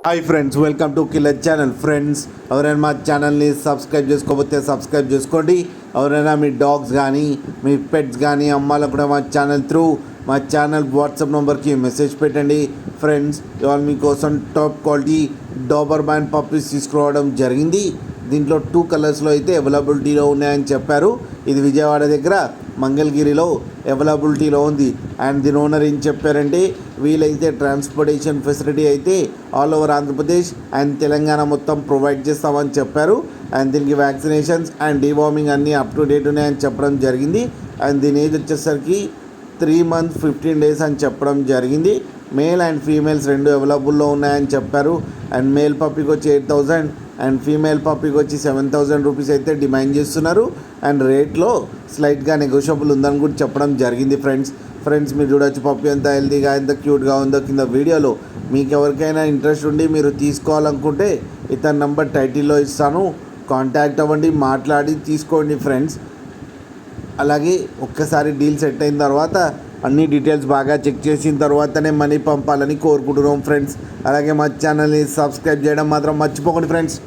Hi friends, welcome to killer channel. Friends, ఎవరైనా మా ఛానల్ని సబ్స్క్రైబ్ చేసుకోకపోతే సబ్స్క్రైబ్ చేసుకోండి. ఎవరైనా మీ డాగ్స్ కానీ మీ పెట్స్ కానీ అమ్మాలకు కూడా మా ఛానల్ వాట్సాప్ నెంబర్కి మెసేజ్ పెట్టండి. ఫ్రెండ్స్, ఇవాళ మీకోసం top quality Dabur man puppies తీసుకురావడం జరిగింది. దీంట్లో 2 కలర్స్లో అయితే అవైలబిలిటీలో ఉన్నాయని చెప్పారు. ఇది విజయవాడ దగ్గర మంగళగిరిలో అవైలబిలిటీలో ఉంది. అండ్ దీని ఓనర్ ఏం చెప్పారంటే, వీలైతే ట్రాన్స్పోర్టేషన్ ఫెసిలిటీ అయితే all over Andhra Pradesh and Telangana మొత్తం ప్రొవైడ్ చేస్తామని చెప్పారు. అండ్ దీనికి వ్యాక్సినేషన్స్ అండ్ డివార్మింగ్ అన్నీ అప్ టు డేట్ ఉన్నాయని చెప్పడం జరిగింది. అండ్ దీని ఏజ్ వచ్చేసరికి 3 months 15 days అని చెప్పడం జరిగింది. మేల్ అండ్ ఫీమేల్స్ 2 అవైలబుల్లో ఉన్నాయని చెప్పారు. అండ్ మేల్ పప్పీకి వచ్చి 8,000 అండ్ ఫీమేల్ పప్పీకి వచ్చి 7,000 రూపీస్ అయితే డిమాండ్ చేస్తున్నారు. అండ్ రేట్లో స్లైట్గా నెగోషియబుల్ ఉందని కూడా చెప్పడం జరిగింది. ఫ్రెండ్స్ మీరు చూడొచ్చు పప్పీ ఎంత హెల్తీగా ఎంత క్యూట్గా ఉందో కింద వీడియోలో. మీకు ఎవరికైనా ఇంట్రెస్ట్ ఉండి మీరు తీసుకోవాలనుకుంటే ఇతని నంబర్ టైటిల్లో ఇస్తాను, కాంటాక్ట్ అవ్వండి, మాట్లాడి తీసుకోండి ఫ్రెండ్స్. అలాగే ఒక్కసారి డీల్ సెట్ అయిన తర్వాత అన్ని డీటెయిల్స్ బాగా చెక్ చేసిన తర్వాతనే మనీ పంపాలని కోరుకుంటున్నాం ఫ్రెండ్స్. అలాగే మా ఛానల్ని సబ్స్క్రైబ్ చేయడం మాత్రం మర్చిపోకండి ఫ్రెండ్స్.